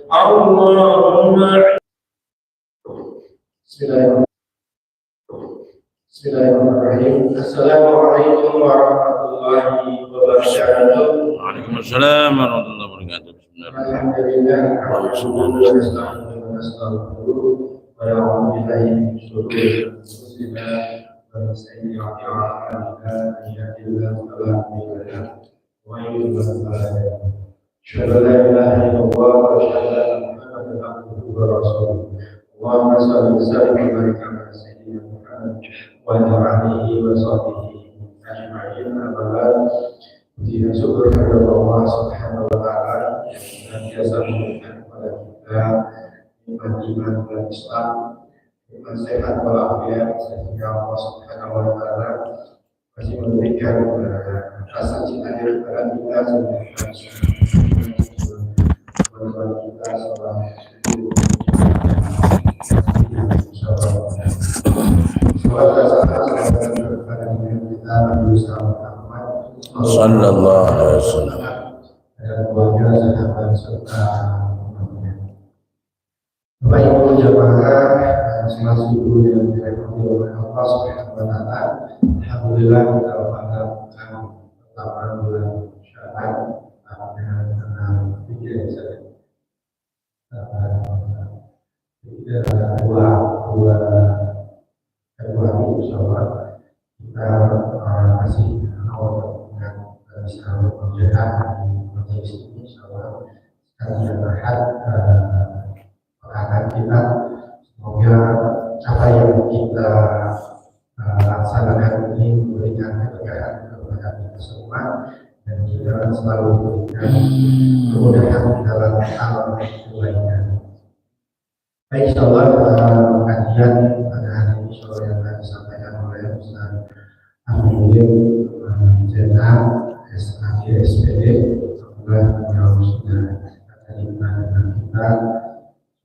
اللهم Bismillahirrahmanirrahim. Assalamualaikum warahmatullahi wabarakatuh. Waalaikumsalam warahmatullahi wabarakatuh. Alhamdulillah. Allahumma shalli wa sallim wa barik ala sayyidina Muhammad wa ala alihi wa sahbihi ajma'in. Puji syukur kepada Allah Subhanahu wa taala yang biasa memberikan kepada kita nikmat iman dan Islam, nikmat sehat walafiat, sehingga Allah Subhanahu wa taala masih memberikan rasa cinta kepada kita sehingga kita selama Sallallahu alaihi wasallam. Bapak Ibu jamaah sholat subuh yang dirahmati oleh Allah Subhanahu wa taala. Alhamdulillah kita pada pertama bulan Syawal tanggal 2 Februari insyaallah kita masih awal dengan bisa berjalan di majelis ini insyaallah sekalian Ahad pekan kita. Semoga apa yang kita laksanakan ini memberikan keberkahan kepada kita semua dan kita selalu memberikan kemudahan dalam alam kebaikan. Baik, insyaallah kajian pada hari ini insyaallah yang akan disampaikan oleh Ustaz Amin Jenderal SAG SPD. Alhamdulillah beliau sudah tadi dengan kita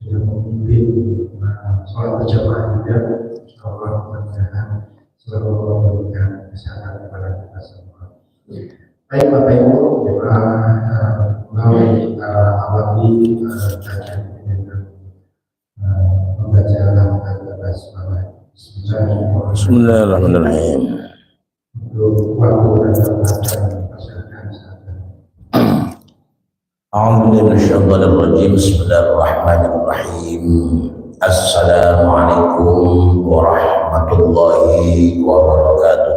sudah memimpin sholat berjamaah juga. Insyaallah mudah-mudahan selalu memberikan kesehatan kepada kita semua. Baik Bapak Ibu, mulai kita awali kajian ini dengan membaca halaman 13. Bismillahirrahmanirrahim. Untuk waktu dan persilakan saja. A'udzu billahi minasyaitonir rajim. Bismillahirrahmanirrahim. Assalamualaikum warahmatullahi wabarakatuh.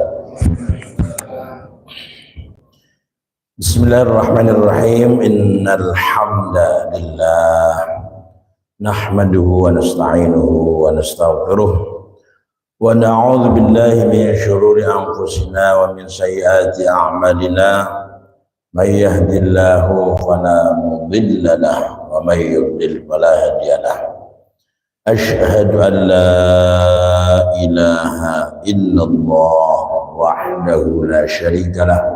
Bismillahirrahmanirrahim. Innal hamdalillah nahmaduhu wa nasta'inuhu wa nastaghfiruh wa na'udzu billahi min syururi anfusina wa min sayyiati a'malina may yahdihillahu fala mudilla lahu wa may yudlil fala hadiya lahu. Asyhadu an la ilaha illallah wahdahu la syarika lahu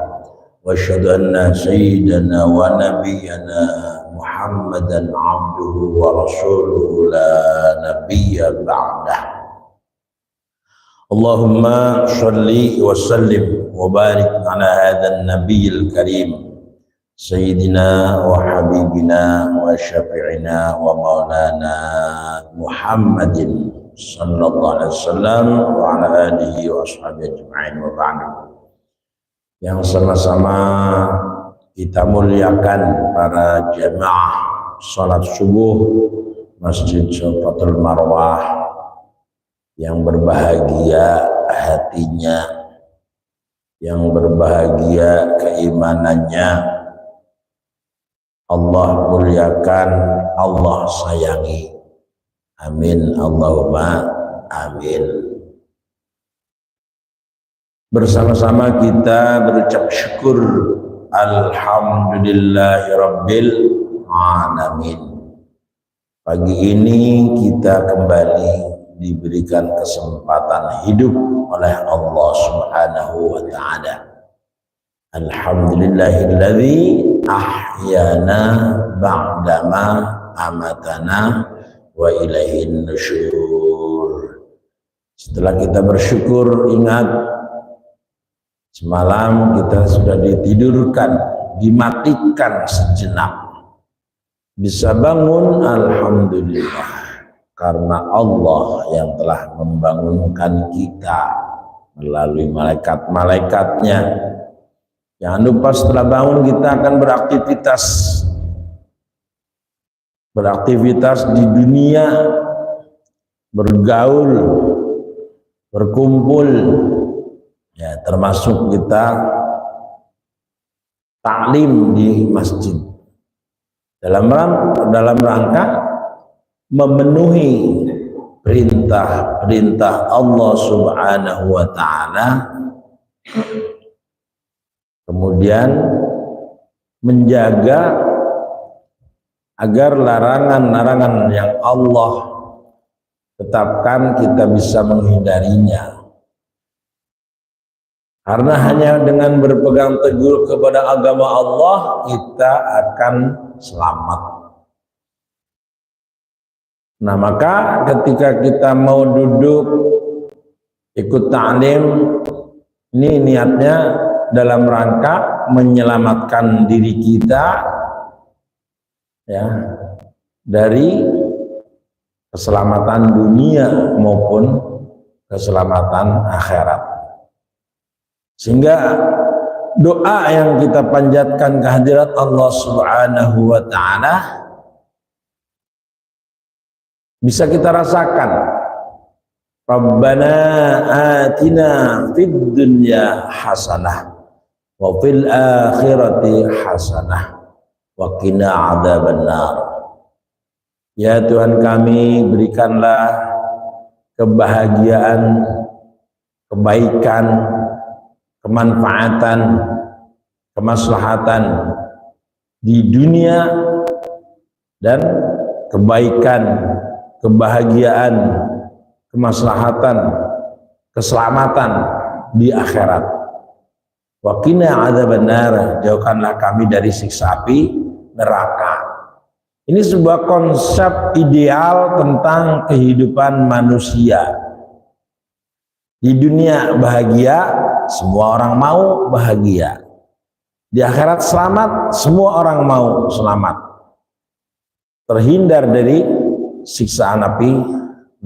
wa asyhadu anna sayyidana wa nabiyyana Muhammadan abduhu wa rasuluhu la nabiyya ba'dah. Allahumma sholli wa sallim wa barik ala hadzal nabiyil karim sayyidina wa habibina wa syafi'ina wa maulana Muhammadin sallallahu alaihi wasallam wa ala alihi wa ashabihi ajma'in wa ba'du. Yang sama-sama kita muliakan para jamaah salat subuh Masjid Safatul Marwah yang berbahagia hatinya, yang berbahagia keimanannya. Allah muliakan, Allah sayangi. Amin Allahumma amin. Bersama-sama kita berucap syukur Alhamdulillahirabbil alamin. Pagi ini kita kembali diberikan kesempatan hidup oleh Allah Subhanahu wa taala. Alhamdulillahilladzi ahyana ba'dama amatana wa ilaihin nusyur. Setelah kita bersyukur, ingat semalam kita sudah ditidurkan, dimatikan sejenak. bisa bangun, alhamdulillah, karena Allah yang telah membangunkan kita melalui malaikat-malaikatnya. Jangan lupa setelah bangun kita akan beraktivitas di dunia, bergaul, berkumpul, ya, termasuk kita taklim di masjid dalam rangka memenuhi perintah Allah Subhanahu wa taala, kemudian menjaga agar larangan-larangan yang Allah tetapkan kita bisa menghindarinya. Karena hanya dengan berpegang teguh kepada agama Allah kita akan selamat. Nah, maka ketika kita mau duduk ikut ta'lim, ini niatnya dalam rangka menyelamatkan diri kita, ya, dari keselamatan dunia maupun keselamatan akhirat. Sehingga doa yang kita panjatkan kehadirat Allah Subhanahu wa taala bisa kita rasakan. Rabbana atina fid dunya hasanah wa fil akhirati hasanah wa qina adzabannar. Ya Tuhan kami, berikanlah kebahagiaan, kebaikan, kemanfaatan, kemaslahatan di dunia, dan kebaikan, kebahagiaan, kemaslahatan, keselamatan di akhirat. Wa qina adzabannar, jauhkanlah kami dari siksa api neraka. Ini sebuah konsep ideal tentang kehidupan manusia. Di dunia bahagia, semua orang mau bahagia. Di akhirat selamat, semua orang mau selamat. Terhindar dari siksaan api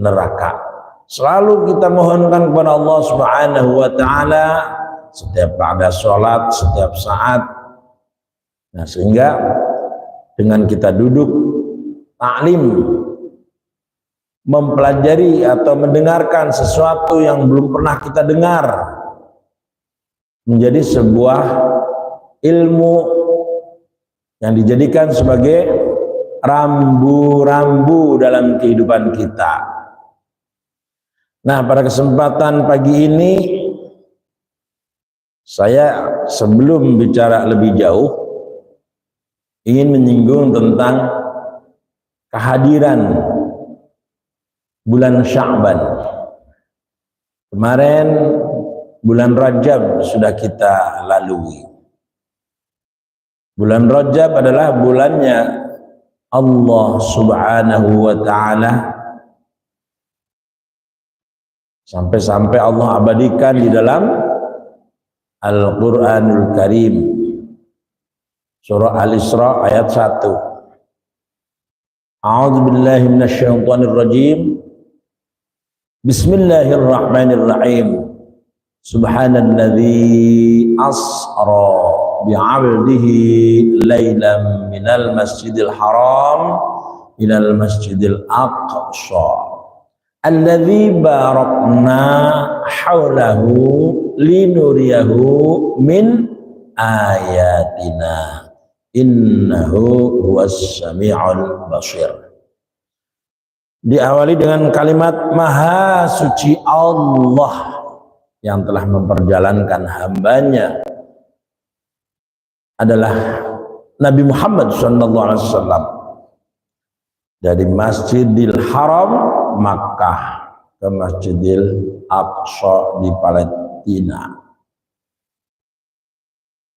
neraka. Selalu kita mohonkan kepada Allah Subhanahu wa taala setiap pada sholat, setiap saat. Nah, sehingga dengan kita duduk taklim, mempelajari atau mendengarkan sesuatu yang belum pernah kita dengar, menjadi sebuah ilmu yang dijadikan sebagai rambu-rambu dalam kehidupan kita. Nah, pada kesempatan pagi ini saya sebelum bicara lebih jauh ingin menyinggung tentang kehadiran bulan Sya'ban. Kemarin bulan Rajab sudah kita lalui. Bulan Rajab adalah bulannya Allah Subhanahu wa taala, sampai-sampai Allah abadikan di dalam Al-Qur'anul Karim, surah Al-Isra ayat 1. A'udzu billahi minasyaitonir rajim. Bismillahirrahmanirrahim. Subhanalladzi asra bi'abdihi lailan minal masjidil haram ilal masjidil aqsa alladzi barakna haulahu linuriyahu min ayatina innahu huwas sami'ul basir. Diawali dengan kalimat Maha Suci Allah yang telah memperjalankan hambanya adalah Nabi Muhammad SAW dari Masjidil Haram Makkah ke Masjidil Aqsa di Palestina.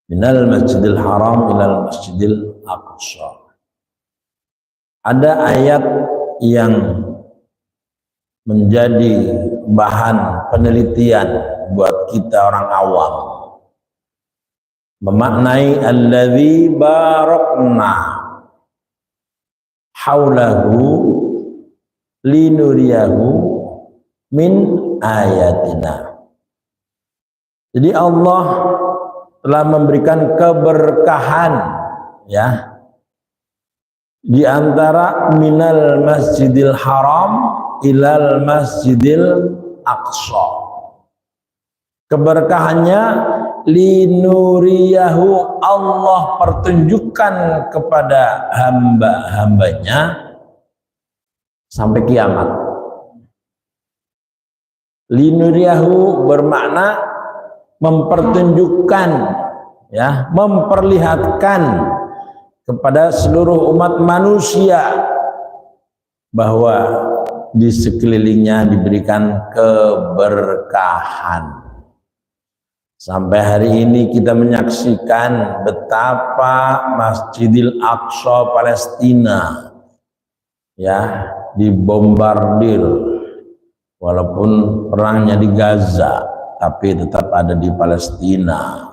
Minal Masjidil Haram ilal Masjidil Aqsa. Ada ayat yang menjadi bahan penelitian buat kita orang awam, memaknai alladzi barakna, haulahu linuriyahu min ayatina. Jadi Allah telah memberikan keberkahan ya di antara minal masjidil haram ilal masjidil aqsa. Keberkahannya linuriyahu, Allah pertunjukkan kepada hamba-hambanya sampai kiamat. Linuriyahu bermakna mempertunjukkan ya, memperlihatkan kepada seluruh umat manusia bahwa di sekelilingnya diberikan keberkahan. Sampai hari ini kita menyaksikan betapa Masjidil Aqsa Palestina ya dibombardir, walaupun perangnya di Gaza tapi tetap ada di Palestina.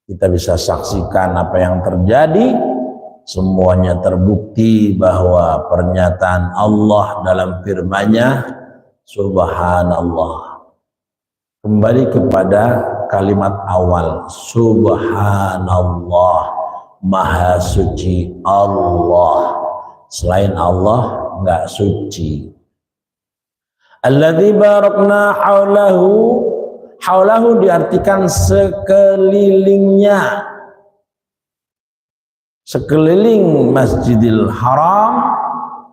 Kita bisa saksikan apa yang terjadi, semuanya terbukti bahwa pernyataan Allah dalam firman-Nya subhanallah. Kembali kepada kalimat awal, subhanallah, maha suci Allah. Selain Allah enggak suci. Alladzi barakna haulahu, haulahu diartikan sekelilingnya, sekeliling Masjidil Haram,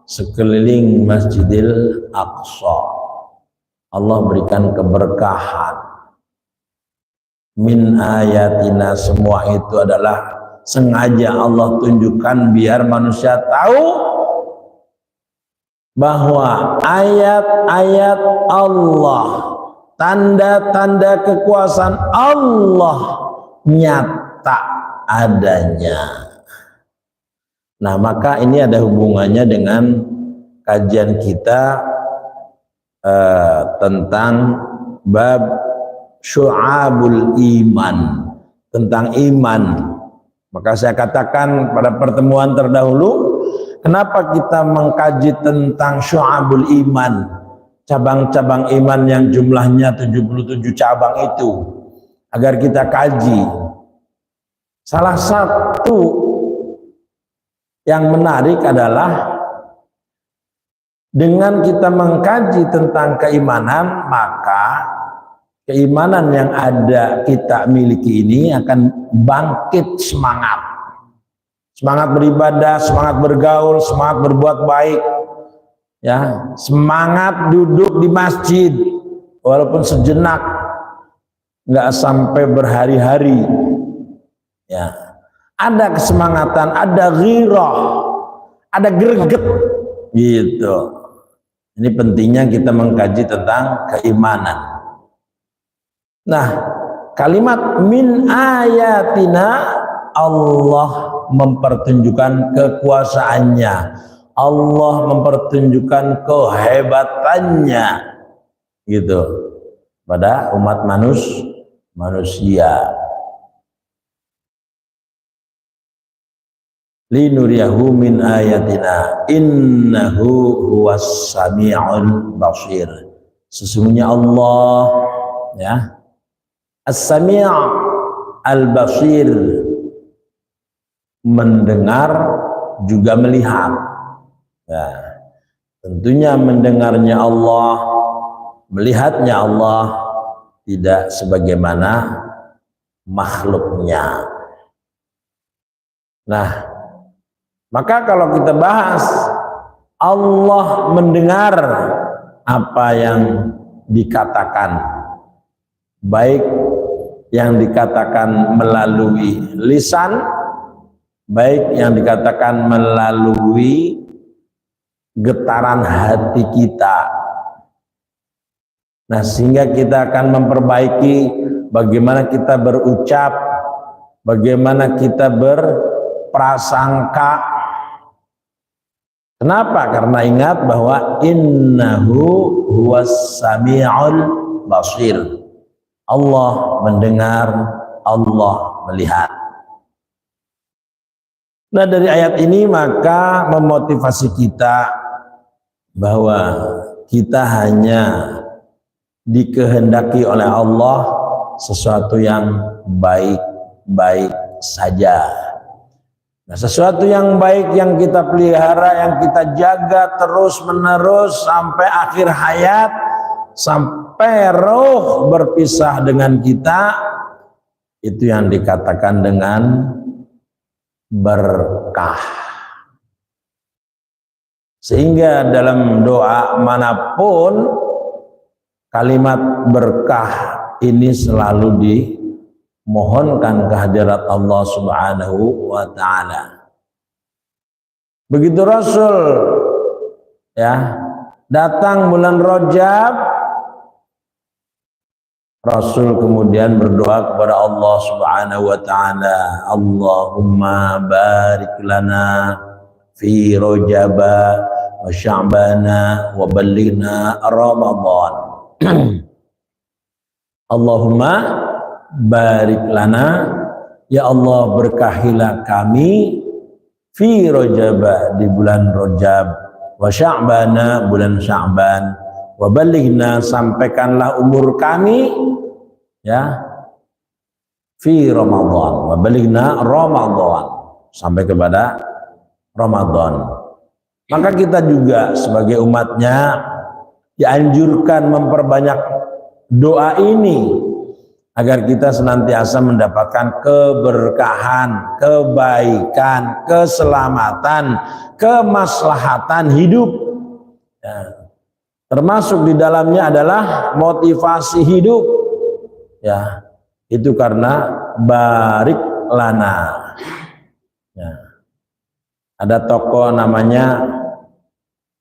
sekeliling Masjidil Aqsa. Allah berikan keberkahan. Min ayatina, semua itu adalah sengaja Allah tunjukkan biar manusia tahu bahwa ayat-ayat Allah, tanda-tanda kekuasaan Allah nyata adanya. Nah, maka ini ada hubungannya dengan kajian kita tentang bab syu'abul iman, tentang iman. Maka saya katakan pada pertemuan terdahulu, kenapa kita mengkaji tentang syu'abul iman, cabang-cabang iman yang jumlahnya 77 cabang itu, agar kita kaji. Salah satu yang menarik adalah dengan kita mengkaji tentang keimanan, maka keimanan yang ada kita miliki ini akan bangkit semangat. Semangat beribadah, semangat bergaul, semangat berbuat baik. Ya, semangat duduk di masjid walaupun sejenak, nggak sampai berhari-hari. Ya. Ada kesemangatan, ada ghirah, ada greget gitu. Ini pentingnya kita mengkaji tentang keimanan. Nah, kalimat min ayatina, Allah mempertunjukkan kekuasaannya, Allah mempertunjukkan kehebatannya gitu pada umat manusia. Linuriyahu min ayatina innahu huwas sami'ul basir. Sesungguhnya Allah ya as-sami' al-basir, mendengar juga melihat. Ya, tentunya mendengarnya Allah, melihatnya Allah tidak sebagaimana makhluknya. Nah, maka kalau kita bahas Allah mendengar apa yang dikatakan, baik yang dikatakan melalui lisan, baik yang dikatakan melalui getaran hati kita. Nah, sehingga kita akan memperbaiki bagaimana kita berucap, bagaimana kita berprasangka. Kenapa? Karena ingat bahwa innahu huwas sami'ul basir. Allah mendengar, Allah melihat. Nah, dari ayat ini maka memotivasi kita bahwa kita hanya dikehendaki oleh Allah sesuatu yang baik-baik saja. Nah, sesuatu yang baik yang kita pelihara, yang kita jaga terus menerus sampai akhir hayat, sampai roh berpisah dengan kita, itu yang dikatakan dengan berkah. Sehingga dalam doa manapun kalimat berkah ini selalu dimohonkan kehadirat Allah Subhanahu wa taala. Begitu Rasul ya datang bulan Rajab, Rasul kemudian berdoa kepada Allah Subhanahu wa taala, Allahumma barik lana fi Rajaba wa Sya'bana wa ballighna Ramadan. Allahumma barik lana, ya Allah berkahilah kami fi Rajaba di bulan Rajab, wa Sya'bana bulan Sya'ban, wa ballighna sampaikanlah umur kami ya fi Ramadan, wa ballighna Ramadan sampai kepada Ramadan. Maka kita juga sebagai umatnya dianjurkan memperbanyak doa ini agar kita senantiasa mendapatkan keberkahan, kebaikan, keselamatan, kemaslahatan hidup. Ya. Termasuk di dalamnya adalah motivasi hidup. Ya, itu karena barik lana. Ya. Ada toko namanya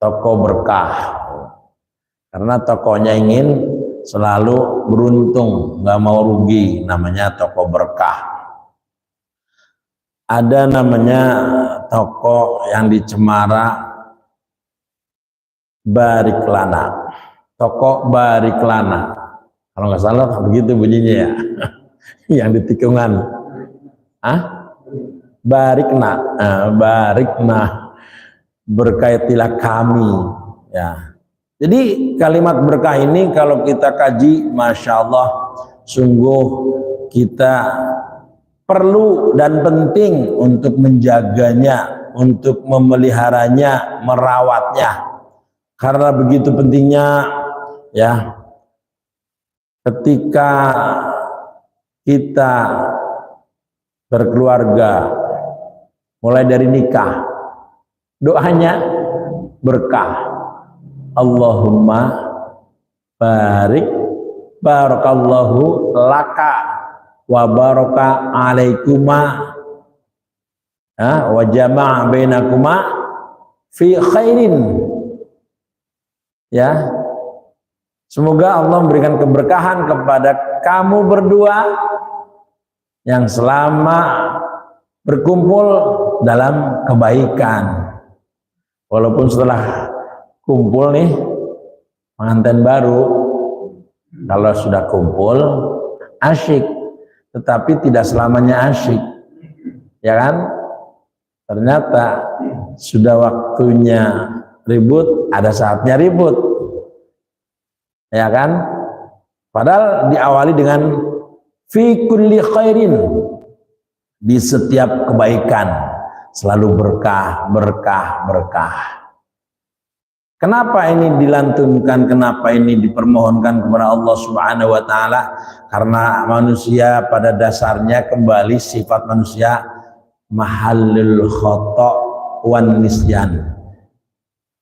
toko berkah. Karena tokonya ingin selalu beruntung, nggak mau rugi, namanya toko berkah. Ada namanya toko yang di Cemara, Barik Lana, toko Barik Lana. Kalau nggak salah begitu bunyinya ya, yang di tikungan. Barikna, barikna, berkaitilah kami. Ya. Jadi kalimat berkah ini kalau kita kaji, masya Allah, sungguh kita perlu dan penting untuk menjaganya, untuk memeliharanya, merawatnya. Karena begitu pentingnya, ya, ketika kita berkeluarga, mulai dari nikah, doanya berkah. Allahumma barik, barakallahu laka wa baraka alaikuma wa jama'a bainakuma fi khairin. Ya, semoga Allah memberikan keberkahan kepada kamu berdua yang selama berkumpul dalam kebaikan. Walaupun setelah kumpul nih pengantin baru, kalau sudah kumpul asyik, tetapi tidak selamanya asyik, ya kan? Ternyata sudah waktunya ribut, ada saatnya ribut, ya kan? Padahal diawali dengan fi kulli khairin, di setiap kebaikan selalu berkah, berkah, berkah. Kenapa ini dilantunkan, kenapa ini dipermohonkan kepada Allah Subhanahu wa taala? Karena manusia pada dasarnya kembali sifat manusia mahallul khata' wan nisyan.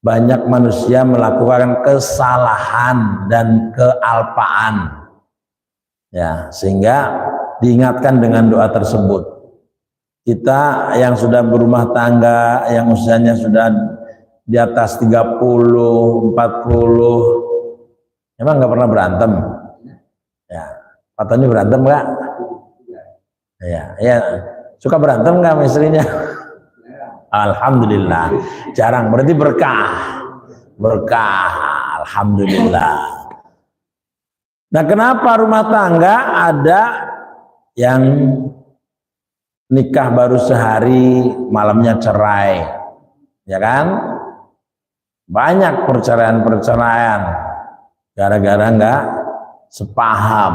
Banyak manusia melakukan kesalahan dan kealpaan. Ya, sehingga diingatkan dengan doa tersebut. Kita yang sudah berumah tangga, yang usianya sudah di atas 30, 40, emang nggak pernah berantem? Ya, katanya berantem nggak? Ya, suka berantem nggak sama istrinya? Alhamdulillah, jarang, berarti berkah, berkah, alhamdulillah. Nah, kenapa rumah tangga ada yang nikah baru sehari, malamnya cerai, ya kan? Banyak perceraian-perceraian gara-gara nggak sepaham,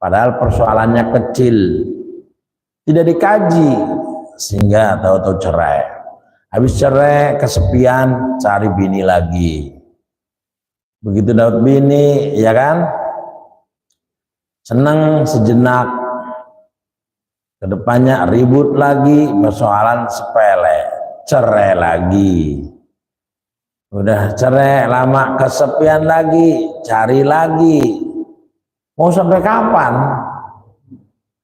padahal persoalannya kecil, tidak dikaji sehingga tahu-tahu cerai. Habis cerai kesepian, cari bini lagi. Begitu dapat bini, ya kan? Senang sejenak, kedepannya ribut lagi, persoalan sepele, cerai lagi. Udah cerai lama, kesepian lagi, cari lagi. Mau sampai kapan?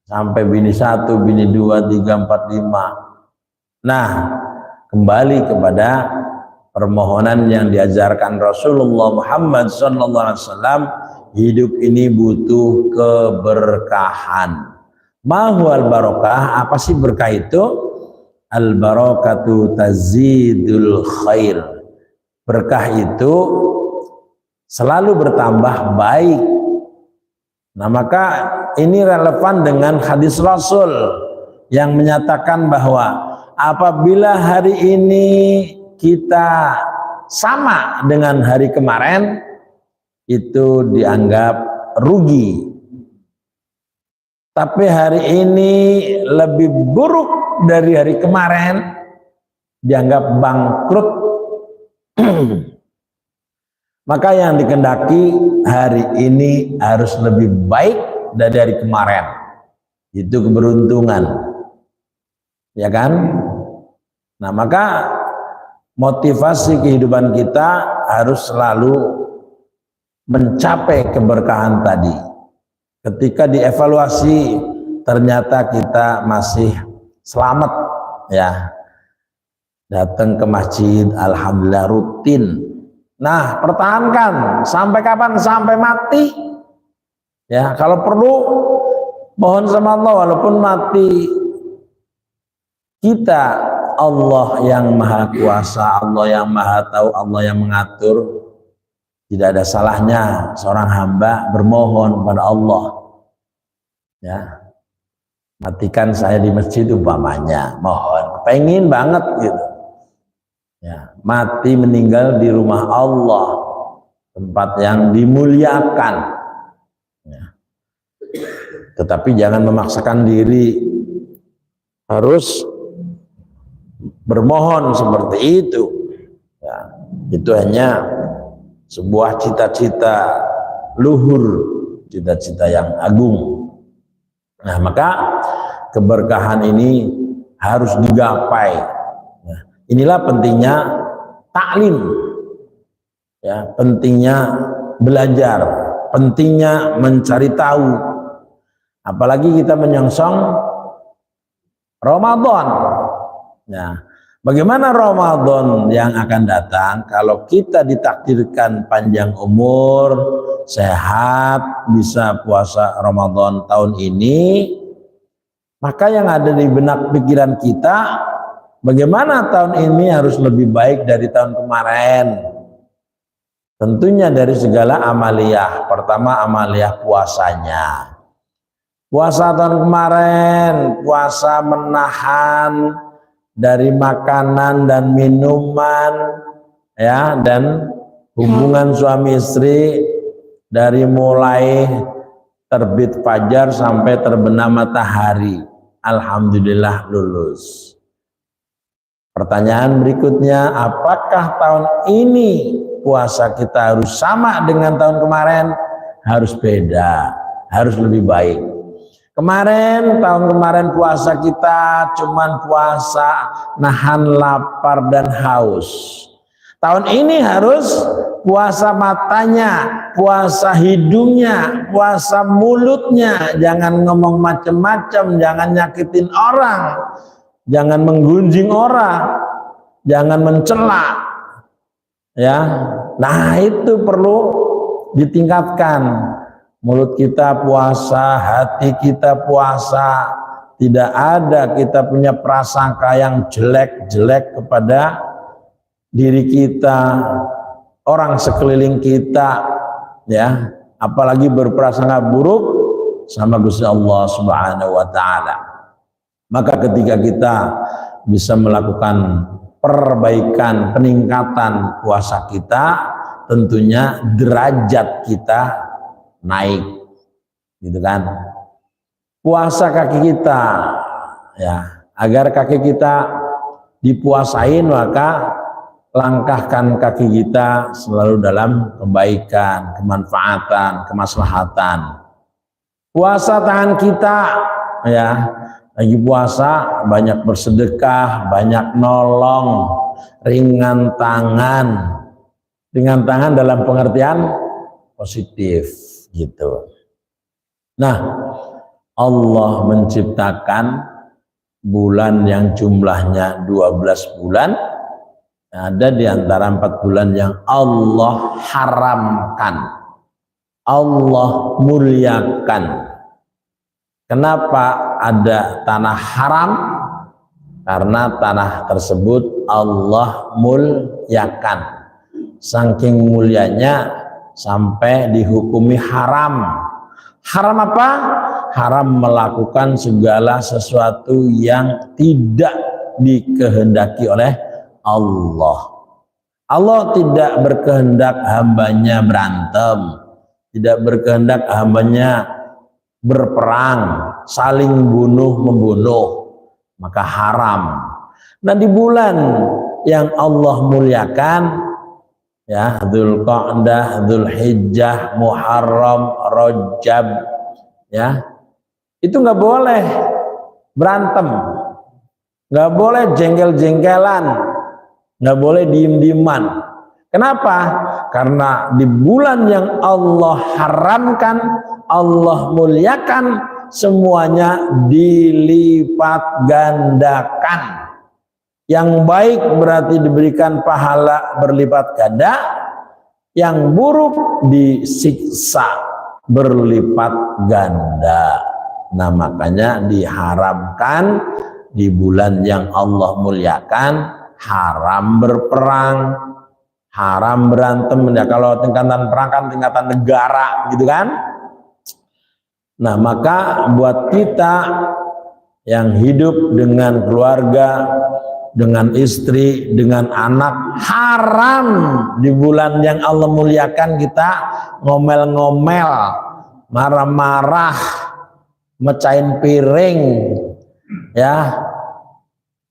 Sampai bini 1, bini 2, 3, 4, 5. Nah, kembali kepada permohonan yang diajarkan Rasulullah Muhammad SAW. Hidup ini butuh keberkahan. Mahwal barokah, apa sih berkah itu? Al barakatu tazidul khair. Berkah itu selalu bertambah baik. Nah, maka ini relevan dengan hadis Rasul yang menyatakan bahwa apabila hari ini kita sama dengan hari kemarin, itu dianggap rugi. Tapi hari ini lebih buruk dari hari kemarin, dianggap bangkrut. Maka yang dikehendaki hari ini harus lebih baik dari hari kemarin. Itu keberuntungan, ya kan? Nah, maka motivasi kehidupan kita harus selalu mencapai keberkahan tadi. Ketika dievaluasi ternyata kita masih selamat, ya, datang ke masjid alhamdulillah rutin. Nah, pertahankan sampai kapan? Sampai mati. Ya, kalau perlu mohon sama Allah walaupun mati. Kita Allah yang maha kuasa, Allah yang maha tahu, Allah yang mengatur. Tidak ada salahnya seorang hamba bermohon kepada Allah. Ya, matikan saya di masjid umpamanya, mohon, pengen banget gitu. Ya, mati meninggal di rumah Allah, tempat yang dimuliakan. Ya. Tetapi jangan memaksakan diri harus bermohon seperti itu. Ya, itu hanya sebuah cita-cita luhur, cita-cita yang agung. Nah, maka keberkahan ini harus digapai. Inilah pentingnya taklim, ya, pentingnya belajar, pentingnya mencari tahu. Apalagi kita menyongsong Ramadan. Nah, bagaimana Ramadan yang akan datang kalau kita ditakdirkan panjang umur, sehat, bisa puasa Ramadan tahun ini, maka yang ada di benak pikiran kita, bagaimana tahun ini harus lebih baik dari tahun kemarin? Tentunya dari segala amaliyah. Pertama, amaliyah puasanya. Puasa tahun kemarin, puasa menahan dari makanan dan minuman, ya, dan hubungan suami istri dari mulai terbit fajar sampai terbenam matahari. Alhamdulillah lulus. Pertanyaan berikutnya, apakah tahun ini puasa kita harus sama dengan tahun kemarin? Harus beda, harus lebih baik. Tahun kemarin puasa kita cuman puasa nahan lapar dan haus. Tahun ini harus puasa matanya, puasa hidungnya, puasa mulutnya. Jangan ngomong macam-macam, jangan nyakitin orang. Jangan menggunjing orang, jangan mencela, ya. Nah, itu perlu ditingkatkan. Mulut kita puasa, hati kita puasa. Tidak ada kita punya prasangka yang jelek-jelek kepada diri kita, orang sekeliling kita, ya. Apalagi berprasangka buruk sama Gusti Allah Subhanahu wa taala. Maka ketika kita bisa melakukan perbaikan, peningkatan puasa kita, tentunya derajat kita naik, gitu kan. Puasa kaki kita, ya, agar kaki kita dipuasain, maka langkahkan kaki kita selalu dalam kebaikan, kemanfaatan, kemaslahatan. Puasa tangan kita, ya, lagi puasa banyak bersedekah, banyak nolong, ringan tangan dalam pengertian positif, gitu. Nah, Allah menciptakan bulan yang jumlahnya 12 bulan, ada di antara 4 bulan yang Allah haramkan, Allah muliakan. Kenapa ada tanah haram? Karena tanah tersebut Allah muliakan. Saking mulianya sampai dihukumi haram. Haram apa? Haram melakukan segala sesuatu yang tidak dikehendaki oleh Allah. Allah tidak berkehendak hambanya berantem, tidak berkehendak hambanya berperang, saling bunuh-membunuh, maka haram. Nah, di bulan yang Allah muliakan, ya, Dzulqa'dah, Dzulhijjah, Muharram, Rajab, ya, itu nggak boleh berantem, nggak boleh jengkel-jengkelan, nggak boleh diem-dieman. Kenapa? Karena di bulan yang Allah haramkan, Allah muliakan, semuanya dilipat gandakan. Yang baik berarti diberikan pahala berlipat ganda, yang buruk disiksa berlipat ganda. Nah, makanya diharamkan di bulan yang Allah muliakan, haram berperang, haram berantem. Ya, kalau tingkatan perang kan tingkatan negara, gitu kan. Nah, maka buat kita yang hidup dengan keluarga, dengan istri, dengan anak, haram di bulan yang Allah muliakan kita ngomel-ngomel, marah-marah, mecahin piring, ya.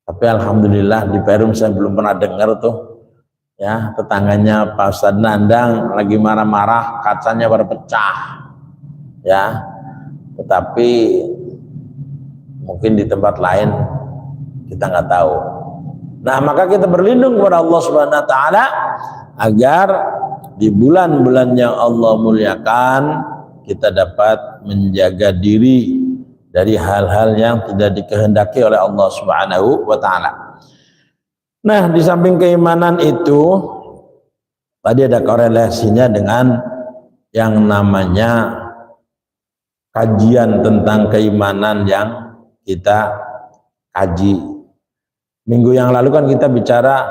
Tapi alhamdulillah di Perum saya belum pernah dengar tuh, ya, tetangganya Pak Ustadz Nandang lagi marah-marah, kacanya berpecah, ya. Tetapi mungkin di tempat lain kita nggak tahu. Nah, maka kita berlindung kepada Allah Subhanahu wa taala agar di bulan-bulan yang Allah muliakan kita dapat menjaga diri dari hal-hal yang tidak dikehendaki oleh Allah Subhanahu wa taala. Nah, di samping keimanan itu tadi ada korelasinya dengan yang namanya kajian tentang keimanan yang kita kaji. Minggu yang lalu kan kita bicara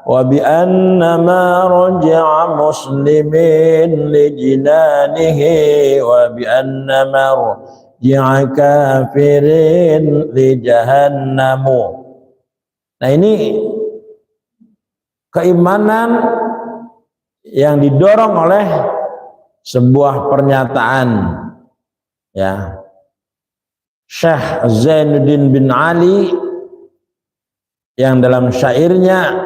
wa bi annama raja'a muslimin li jinanihi wa bi annama raja'a kafirin li jahannamu. Nah, ini keimanan yang didorong oleh sebuah pernyataan, ya, Syekh Zainuddin bin Ali yang dalam syairnya,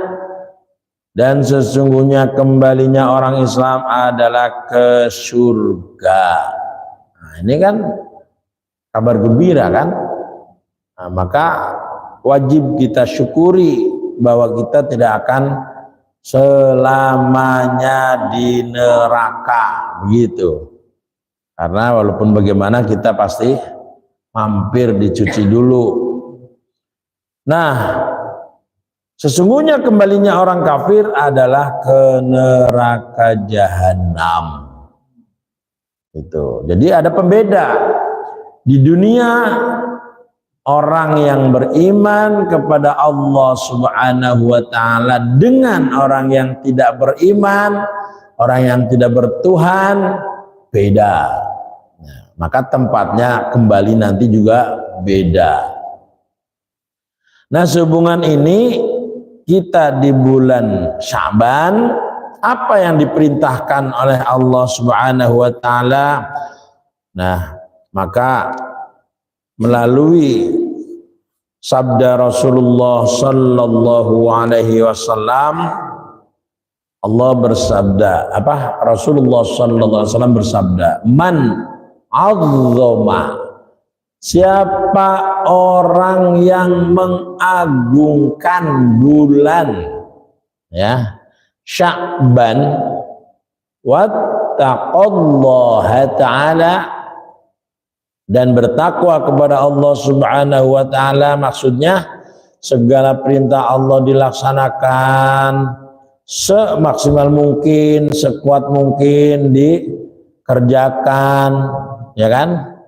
dan sesungguhnya kembalinya orang Islam adalah ke surga. Nah, ini kan kabar gembira kan? Nah, maka wajib kita syukuri bahwa kita tidak akan selamanya di neraka, begitu. Karena walaupun bagaimana kita pasti mampir dicuci dulu. Nah, sesungguhnya kembalinya orang kafir adalah ke neraka jahanam. Itu. Jadi ada pembeda. Di dunia orang yang beriman kepada Allah Subhanahu wa taala dengan orang yang tidak beriman, orang yang tidak bertuhan, beda. Nah, maka tempatnya kembali nanti juga beda. Nah, sehubungan ini kita di bulan Sya'ban, apa yang diperintahkan oleh Allah Subhanahu wa taala? Nah, maka melalui sabda Rasulullah sallallahu alaihi wasallam, Allah bersabda, Rasulullah sallallahu alaihi wasallam bersabda, "Man 'azzama", siapa orang yang mengagungkan bulan ya Sya'ban, wattaqallaha ta'ala, dan bertakwa kepada Allah Subhanahu wa taala, maksudnya segala perintah Allah dilaksanakan semaksimal mungkin, sekuat mungkin dikerjakan, ya kan?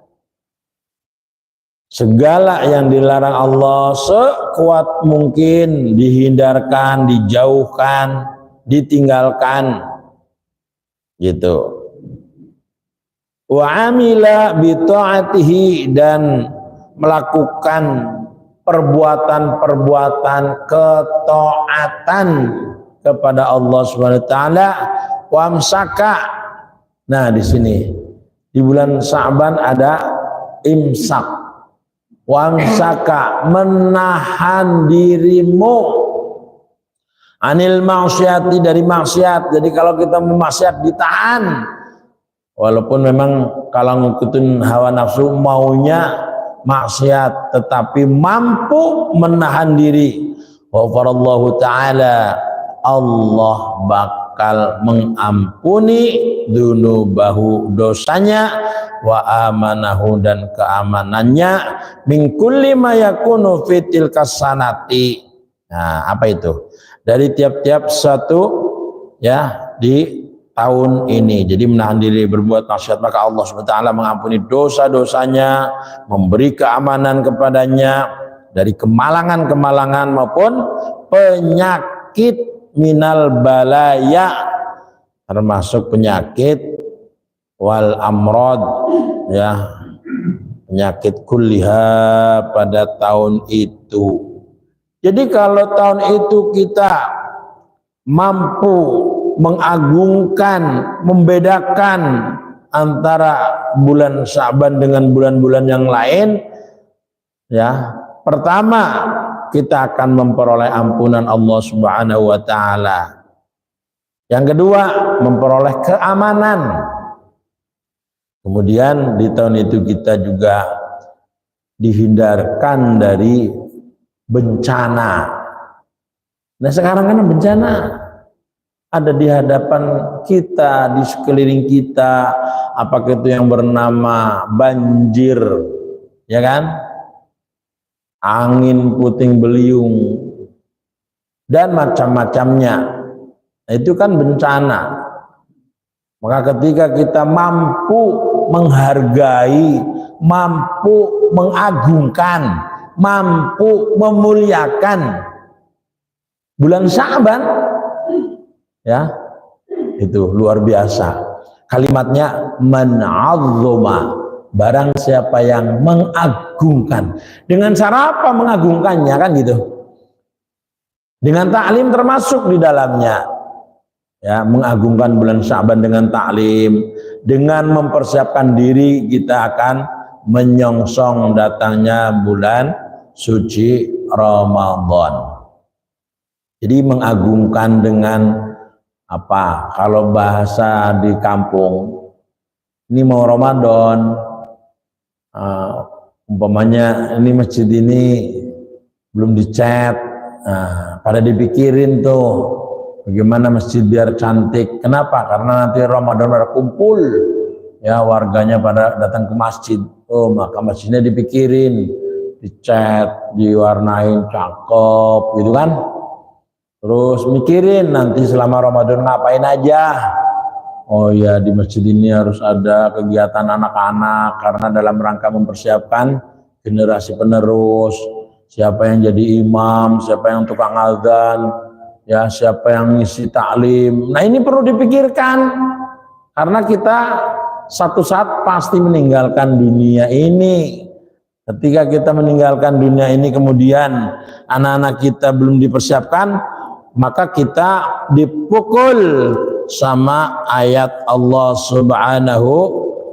Segala yang dilarang Allah sekuat mungkin dihindarkan, dijauhkan, ditinggalkan, gitu. Wa amila bi ta'atihi, dan melakukan perbuatan-perbuatan ketaatan kepada Allah Subhanahu wa taala. Wa amsaka. Nah, di sini di bulan Sya'ban ada imsak. Wa amsaka, menahan dirimu anil ma'siyati, dari maksiat. Jadi kalau kita memaksiat ditahan. Walaupun memang kalau ngikutin hawa nafsu maunya maksiat, tetapi mampu menahan diri. Wafarallahu ta'ala, Allah bakal mengampuni dunubahu, dosanya, wa amanahu, dan keamanannya, min kulli ma yakunu fitil kasanati. Nah, apa itu? Dari tiap-tiap satu ya di tahun ini. Jadi menahan diri berbuat maksiat, maka Allah SWT mengampuni dosa-dosanya, memberi keamanan kepadanya dari kemalangan-kemalangan maupun penyakit minal balaya, termasuk penyakit wal amrod, ya, penyakit kulliha pada tahun itu. Jadi kalau tahun itu kita mampu mengagungkan, membedakan antara bulan Sya'ban dengan bulan-bulan yang lain, ya, pertama kita akan memperoleh ampunan Allah Subhanahu wa taala. Yang kedua, memperoleh keamanan. Kemudian di tahun itu kita juga dihindarkan dari bencana. Nah, sekarang kan bencana ada di hadapan kita, di sekeliling kita, apakah itu yang bernama banjir, ya kan, angin puting beliung, dan macam-macamnya. Nah, itu kan bencana. Maka ketika kita mampu menghargai, mampu mengagungkan, mampu memuliakan bulan Sya'ban, ya, itu luar biasa. Kalimatnya man 'azzama, barang siapa yang mengagungkan. Dengan cara apa mengagungkannya, kan gitu? Dengan taklim termasuk di dalamnya. Ya, mengagungkan bulan Sya'ban dengan taklim, dengan mempersiapkan diri kita akan menyongsong datangnya bulan suci Ramadan. Jadi mengagungkan dengan apa? Kalau bahasa di kampung, ini mau Ramadan, umpamanya ini masjid ini belum dicat, pada dipikirin tuh bagaimana masjid biar cantik. Kenapa? Karena nanti Ramadan pada kumpul, ya, warganya pada datang ke masjid. Oh, maka masjidnya dipikirin, dicat, diwarnain cakep, gitu kan? Terus mikirin nanti selama Ramadan ngapain aja. Oh ya, di masjid ini harus ada kegiatan anak-anak karena dalam rangka mempersiapkan generasi penerus. Siapa yang jadi imam, siapa yang tukang azan, ya, siapa yang ngisi taklim. Nah, ini perlu dipikirkan karena kita satu saat pasti meninggalkan dunia ini. Ketika kita meninggalkan dunia ini kemudian anak-anak kita belum dipersiapkan, maka kita dipukul sama ayat Allah Subhanahu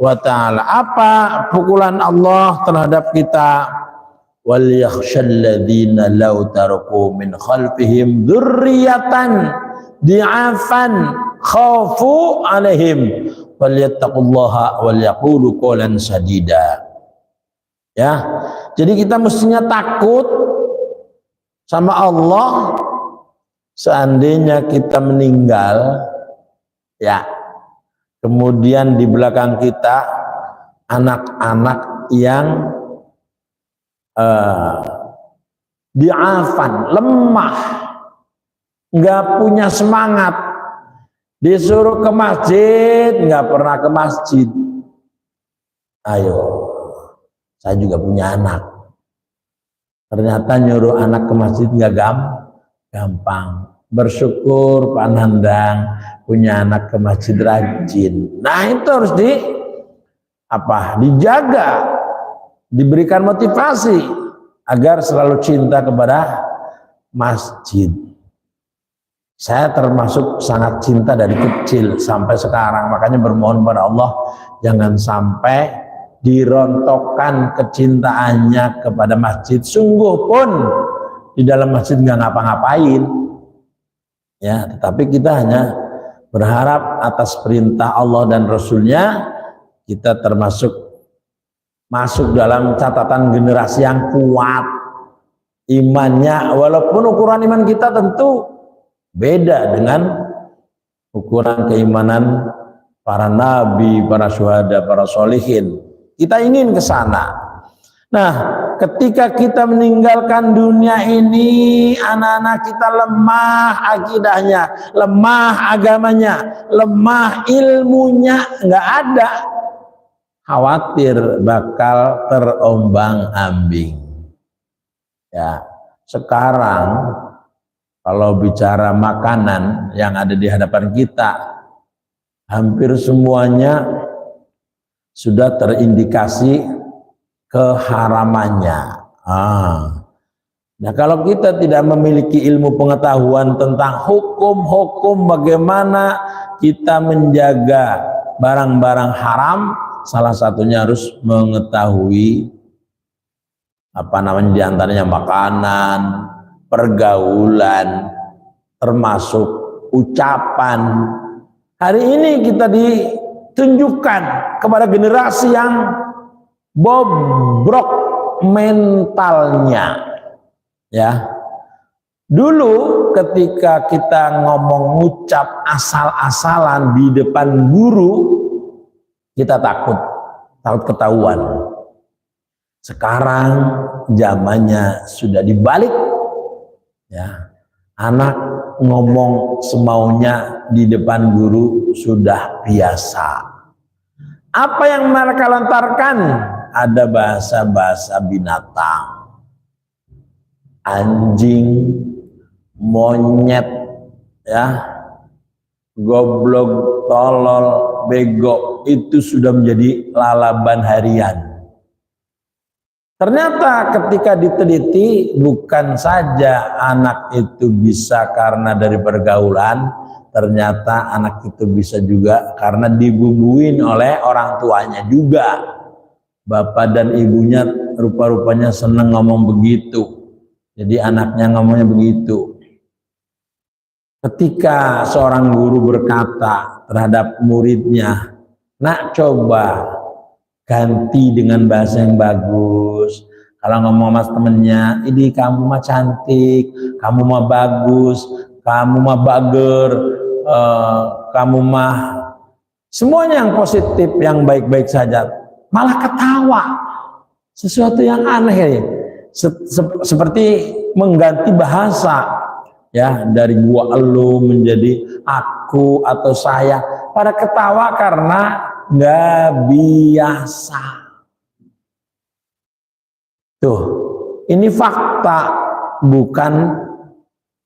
wa ta'ala. Apa pukulan Allah terhadap kita? Wal yakhshal ladzina law taraku min khalfihim dzurriyyatan di'afan khafu alaihim falyattaqullaha wal yaqulu qawlan sadida. Ya, jadi kita mestinya takut sama Allah seandainya kita meninggal, ya, kemudian di belakang kita anak-anak yang diafan, lemah, nggak punya semangat, disuruh ke masjid nggak pernah ke masjid. Ayo, saya juga punya anak. Ternyata nyuruh anak ke masjid nggak gampang. Bersyukur Pak Nandang punya anak ke masjid rajin. Nah itu harus dijaga, diberikan motivasi agar selalu cinta kepada masjid. Saya termasuk sangat cinta dari kecil sampai sekarang, makanya bermohon kepada Allah jangan sampai dirontokkan kecintaannya kepada masjid. Sungguh pun di dalam masjid nggak ngapa-ngapain, ya, tetapi kita hanya berharap atas perintah Allah dan Rasulnya kita masuk dalam catatan generasi yang kuat imannya, walaupun ukuran iman kita tentu beda dengan ukuran keimanan para nabi, para syuhada, para sholihin. Kita ingin ke sana. Nah, ketika kita meninggalkan dunia ini, anak-anak kita lemah akidahnya, lemah agamanya, lemah ilmunya, nggak ada. Khawatir bakal terombang-ambing. Ya, sekarang kalau bicara makanan yang ada di hadapan kita, hampir semuanya sudah terindikasi keharamannya. Nah, kalau kita tidak memiliki ilmu pengetahuan tentang hukum-hukum bagaimana kita menjaga barang-barang haram, salah satunya harus mengetahui di antaranya makanan, pergaulan, termasuk ucapan. Hari ini kita ditunjukkan kepada generasi yang bobrok mentalnya, ya. Dulu ketika kita ngomong ngucap asal-asalan di depan guru, kita takut ketahuan. Sekarang zamannya sudah dibalik, ya. Anak ngomong semaunya di depan guru sudah biasa. Apa yang mereka lontarkan? Ada bahasa-bahasa binatang, anjing, monyet, ya, goblok, tolol, bego, itu sudah menjadi lalaban harian. Ternyata ketika diteliti, bukan saja anak itu bisa karena dari pergaulan, ternyata anak itu bisa juga karena dibubuin oleh orang tuanya juga. Bapak dan ibunya rupa-rupanya senang ngomong begitu, jadi anaknya ngomongnya begitu. Ketika seorang guru berkata terhadap muridnya, "Nak, coba ganti dengan bahasa yang bagus. Kalau ngomong sama temennya, ini kamu mah cantik, kamu mah bagus, kamu mah bager, kamu mah semuanya yang positif, yang baik-baik saja." Malah ketawa, sesuatu yang aneh, seperti mengganti bahasa, ya, dari gua elu menjadi aku atau saya. Pada ketawa karena nggak biasa. Tuh, ini fakta, bukan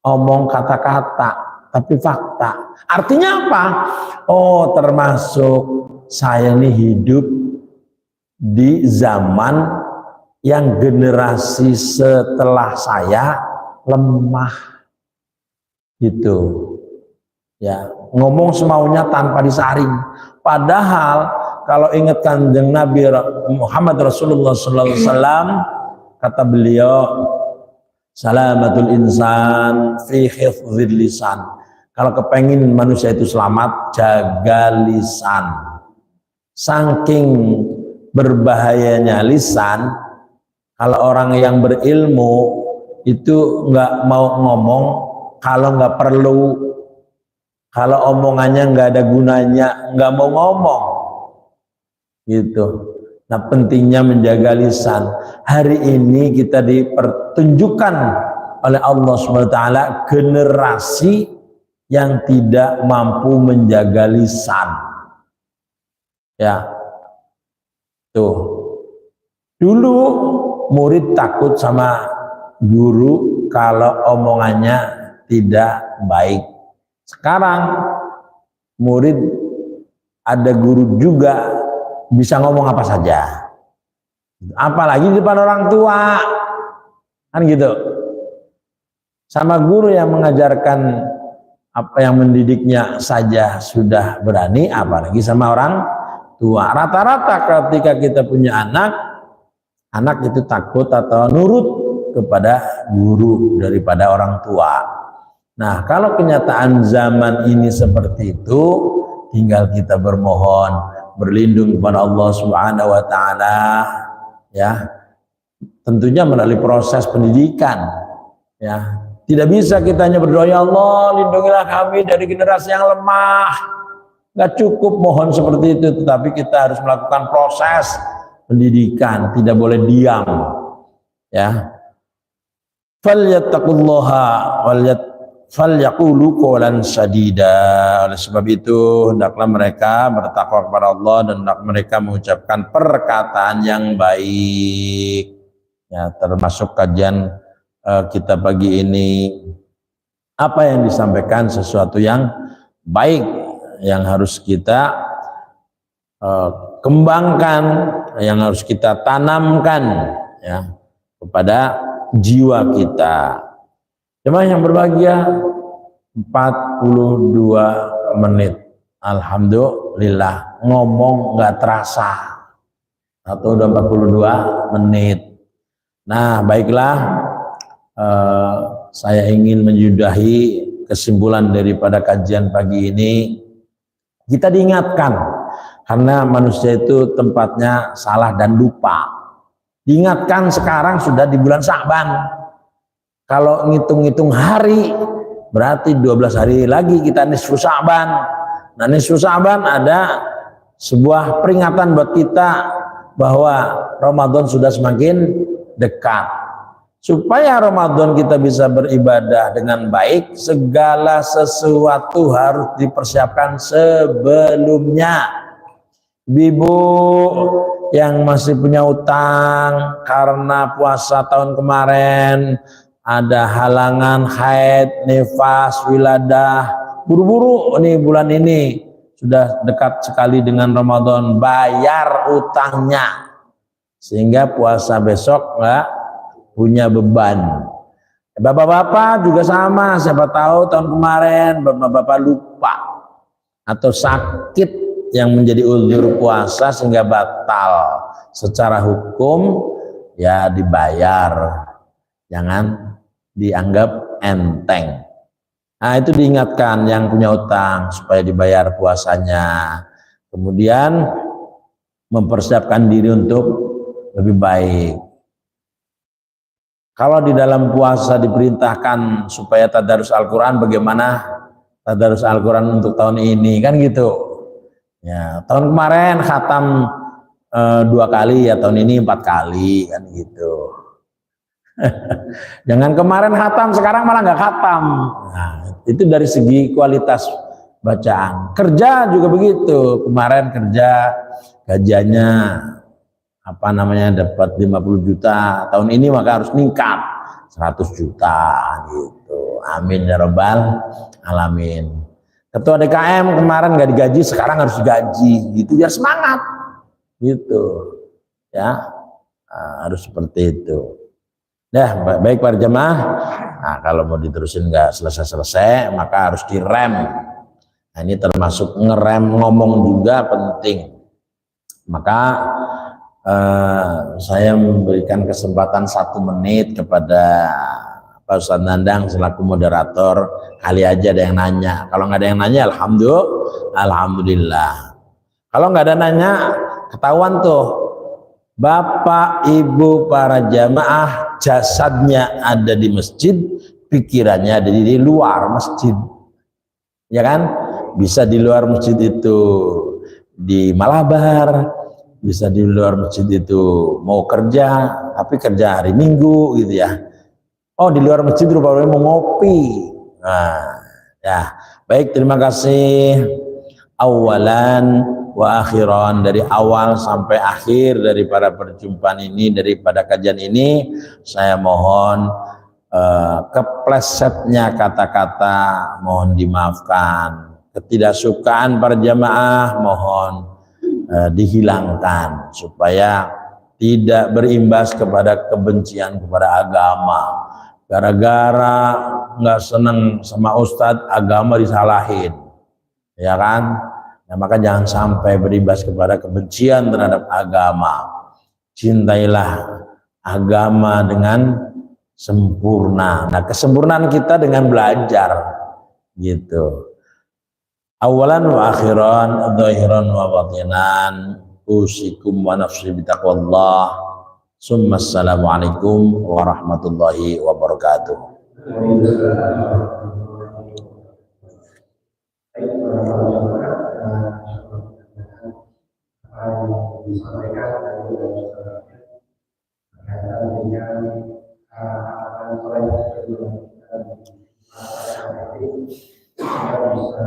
omong kata-kata, tapi fakta. Artinya apa? Oh, termasuk saya ini hidup di zaman yang generasi setelah saya lemah gitu ya, ngomong semaunya tanpa disaring. Padahal kalau ingat Kanjeng Nabi Muhammad Rasulullah sallallahu alaihi wasallam, kata beliau, salamatul insan fi hifdzil lisan. Kalau kepengin manusia itu selamat, jaga lisan. Saking berbahayanya lisan, kalau orang yang berilmu itu nggak mau ngomong kalau nggak perlu, kalau omongannya nggak ada gunanya, nggak mau ngomong gitu. Nah, pentingnya menjaga lisan. Hari ini kita dipertunjukkan oleh Allah SWT generasi yang tidak mampu menjaga lisan. Ya, tuh. Dulu murid takut sama guru kalau omongannya tidak baik. Sekarang murid ada guru juga bisa ngomong apa saja, apalagi di depan orang tua, kan gitu. Sama guru yang mengajarkan apa yang mendidiknya saja sudah berani, apalagi sama orang tua. Rata-rata ketika kita punya anak itu takut atau nurut kepada guru daripada orang tua. Nah, kalau kenyataan zaman ini seperti itu, tinggal kita bermohon, berlindung kepada Allah Subhanahu wa taala, ya. Tentunya melalui proses pendidikan, ya. Tidak bisa kita hanya berdoa, ya Allah, lindungilah kami dari generasi yang lemah. Enggak cukup mohon seperti itu, tetapi kita harus melakukan proses pendidikan, tidak boleh diam. Ya. Falyattaqullaha falyaqulu qawlan sadida. Oleh sebab itu hendaklah mereka bertakwa kepada Allah dan hendaklah mereka mengucapkan perkataan yang baik. Ya, termasuk kajian kita pagi ini, apa yang disampaikan sesuatu yang baik yang harus kita kembangkan, yang harus kita tanamkan ya kepada jiwa kita. Jemaah yang berbahagia, 42 menit. Alhamdulillah, ngomong nggak terasa. Atau udah 42 menit. Nah, baiklah, saya ingin menyudahi kesimpulan daripada kajian pagi ini. Kita diingatkan, karena manusia itu tempatnya salah dan lupa. Diingatkan sekarang sudah di bulan Sya'ban. Kalau ngitung-ngitung hari, berarti 12 hari lagi kita nisfu Sya'ban. Nah, nisfu Sya'ban ada sebuah peringatan buat kita bahwa Ramadan sudah semakin dekat. Supaya Ramadan kita bisa beribadah dengan baik, segala sesuatu harus dipersiapkan sebelumnya. Ibu yang masih punya utang karena puasa tahun kemarin, ada halangan haid, nifas, wiladah, buru-buru nih bulan ini sudah dekat sekali dengan Ramadan, bayar utangnya sehingga puasa besok nggak punya beban. Bapak-bapak juga sama, siapa tahu tahun kemarin bapak-bapak lupa atau sakit yang menjadi uzur puasa sehingga batal. Secara hukum ya dibayar, jangan dianggap enteng. Nah, itu diingatkan yang punya utang supaya dibayar puasanya. Kemudian mempersiapkan diri untuk lebih baik. Kalau di dalam puasa diperintahkan supaya tadarus Al-Quran, bagaimana tadarus Al-Quran untuk tahun ini, kan gitu. Ya, tahun kemarin khatam 2 kali, ya tahun ini 4 kali, kan gitu. Jangan kemarin khatam, sekarang malah nggak khatam. Nah, itu dari segi kualitas bacaan. Kerja juga begitu. Kemarin kerja gajiannya dapat 50 juta. Tahun ini maka harus meningkat 100 juta gitu. Amin ya rabbal alamin. Ketua DKM kemarin nggak digaji, sekarang harus digaji gitu, biar semangat gitu ya. harus seperti itu. Dah, baik para jemaah. Nah, kalau mau diterusin nggak selesai-selesai, maka harus direm. Nah, ini termasuk ngerem ngomong juga penting. Maka saya memberikan kesempatan 1 menit kepada Pak Ustadz Nandang selaku moderator. Kali aja ada yang nanya. Kalau nggak ada yang nanya, alhamdulillah. Kalau nggak ada nanya, ketahuan tuh Bapak Ibu para jamaah jasadnya ada di masjid, pikirannya ada di luar masjid. Ya kan? Bisa di luar masjid itu di Malabar, bisa di luar masjid itu mau kerja, tapi kerja hari Minggu gitu ya. Oh, di luar masjid rupanya mau ngopi. Nah, ya. Baik, terima kasih. Awalan wa akhiran, dari awal sampai akhir daripada perjumpaan ini, daripada kajian ini, saya mohon keplesetnya kata-kata mohon dimaafkan, ketidaksukaan para jamaah mohon dihilangkan supaya tidak berimbas kepada kebencian kepada agama. Gara-gara nggak seneng sama ustadz, agama disalahin, ya kan? Nah, maka jangan sampai berimbas kepada kebencian terhadap agama. Cintailah agama dengan sempurna. Nah, kesempurnaan kita dengan belajar, gitu. Awalan wa akhiran, dhahiran wa batinan, usikum wa nafsi bitaqwallah. Summa assalamualaikum warahmatullahi wabarakatuh. Disampaikan dengan harapan kita bisa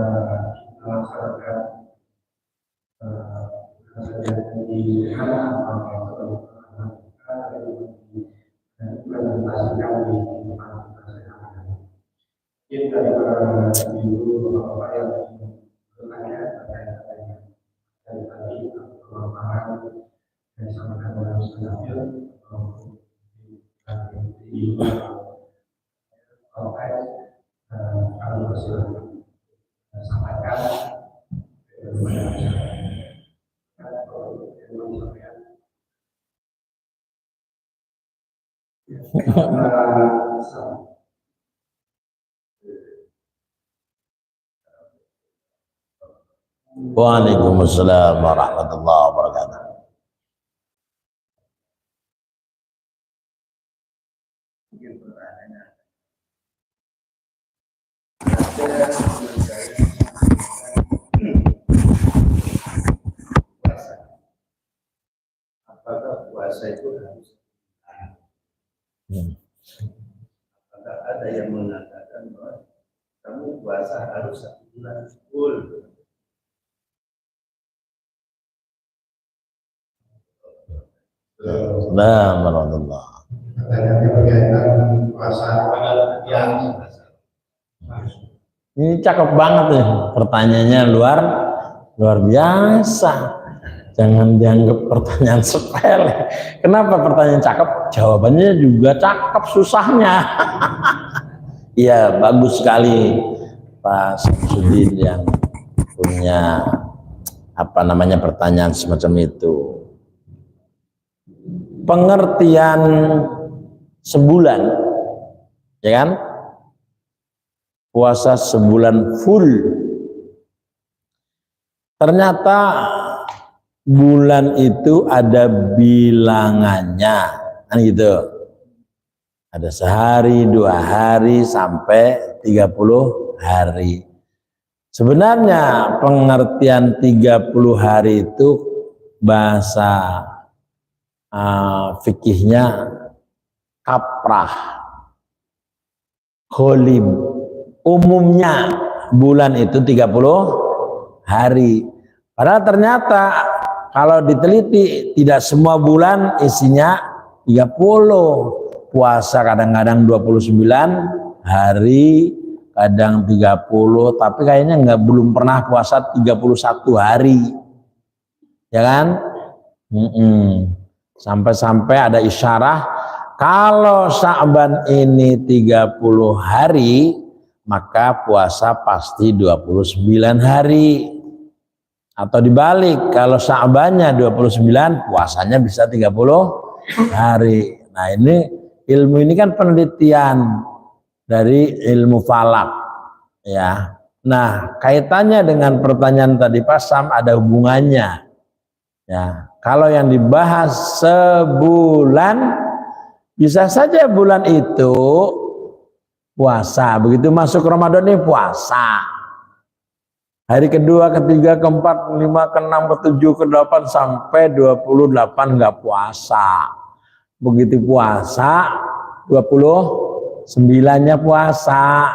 melaksanakan implementasikan di kehidupan kita sehari-hari. Mungkin dari para ibu bapak yang bertanya terkait dari tadi pemahaman yang disampaikan oleh Ustaz Nafil di konteks kami persilakan sampaikan Waalaikumsalam warahmatullahi wabarakatuh. Apakah puasa itu harus apakah ada yang mengatakan bahwa kamu puasa harus 1 bulan full? Alhamdulillah. berkaitan puasa yang Ini cakep banget nih pertanyaannya, luar biasa. Jangan dianggap pertanyaan sepele. Kenapa pertanyaan cakep? Jawabannya juga cakep, susahnya. Iya, bagus sekali Pak Samsudin yang punya pertanyaan semacam itu. Pengertian sebulan, ya kan? Puasa sebulan full. Ternyata bulan itu ada bilangannya, kan gitu. Ada sehari, 2 hari, sampai 30 hari. Sebenarnya pengertian 30 hari itu bahasa fikihnya kaprah, kholib. Umumnya bulan itu 30 hari. Padahal ternyata kalau diteliti tidak semua bulan isinya 30. Puasa kadang-kadang 29 hari, kadang 30, tapi kayaknya belum pernah puasa 31 hari. Ya kan? Sampai-sampai ada isyarah kalau Sya'ban ini 30 hari, maka puasa pasti 29 hari. Atau dibalik, kalau Sya'bannya 29, puasanya bisa 30 hari. Nah, ini ilmu ini kan penelitian dari ilmu falak, ya. Nah, kaitannya dengan pertanyaan tadi Pak Sam ada hubungannya. Ya, kalau yang dibahas sebulan, bisa saja bulan itu puasa. Begitu masuk Ramadan ini puasa. Hari kedua, ketiga, keempat, kelima, keenam, ketujuh, ke-8 sampai 28 nggak puasa. Begitu puasa, 29-nya puasa.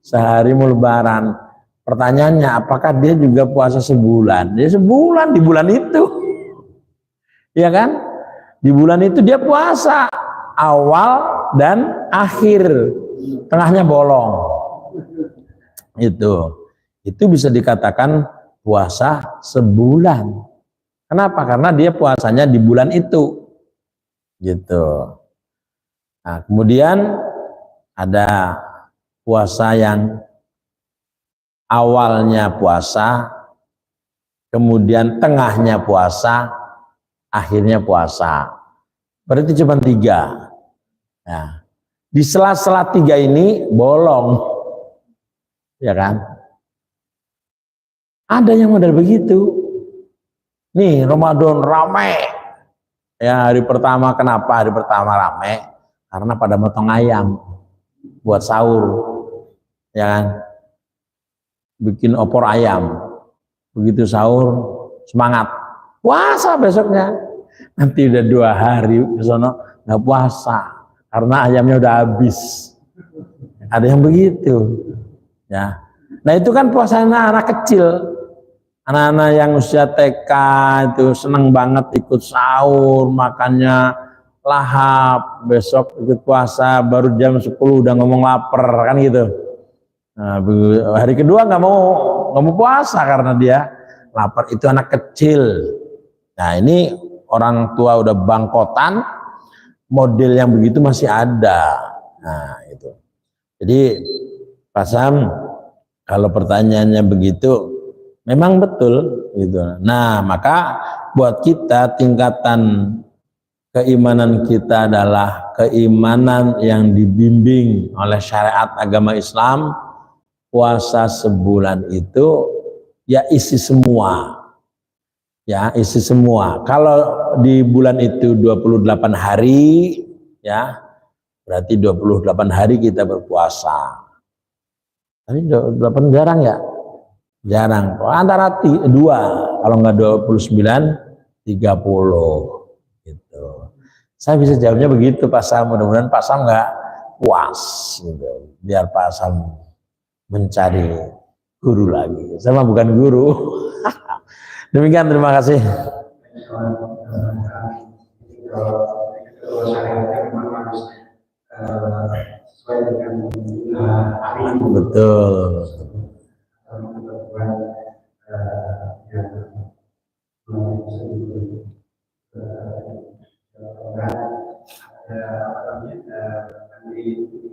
Sehari mau lebaran. Pertanyaannya, apakah dia juga puasa sebulan? Dia sebulan di bulan itu. Ya kan? Di bulan itu dia puasa awal dan akhir, tengahnya bolong. Itu bisa dikatakan puasa sebulan. Kenapa? Karena dia puasanya di bulan itu. Gitu. Nah, kemudian ada puasa yang awalnya puasa, kemudian tengahnya puasa, akhirnya puasa. Berarti cuma 3. Nah, di sela-sela 3 ini bolong, ya kan? Ada yang model begitu. Nih Ramadan ramai. Ya, hari pertama kenapa hari pertama ramai? Karena pada motong ayam buat sahur, ya kan? Bikin opor ayam. Begitu sahur semangat puasa besoknya. Nanti udah 2 hari kesono nggak puasa karena ayamnya udah habis. Ada yang begitu, ya. Nah itu kan puasa anak kecil, anak-anak yang usia TK itu seneng banget ikut sahur, makannya lahap, besok ikut puasa baru jam 10 udah ngomong lapar kan gitu. Nah, hari kedua nggak mau puasa karena dia lapar. Itu anak kecil. Nah ini orang tua udah bangkotan, model yang begitu masih ada. Nah itu. Jadi Pak Sam, kalau pertanyaannya begitu, memang betul gitu. Nah maka buat kita tingkatan keimanan kita adalah keimanan yang dibimbing oleh syariat agama Islam. Puasa sebulan itu ya isi semua. Ya, isi semua. Kalau di bulan itu 28 hari, ya, berarti 28 hari kita berpuasa. Tapi 28 jarang ya? Jarang. Antara 2, kalau nggak 29, 30. Gitu. Saya bisa jawabnya begitu, Pak Sam. Mudah-mudahan Pak Sam nggak puas. Gitu. Biar Pak Sam mencari guru lagi. Saya mah bukan guru. Demikian, terima kasih. Betul.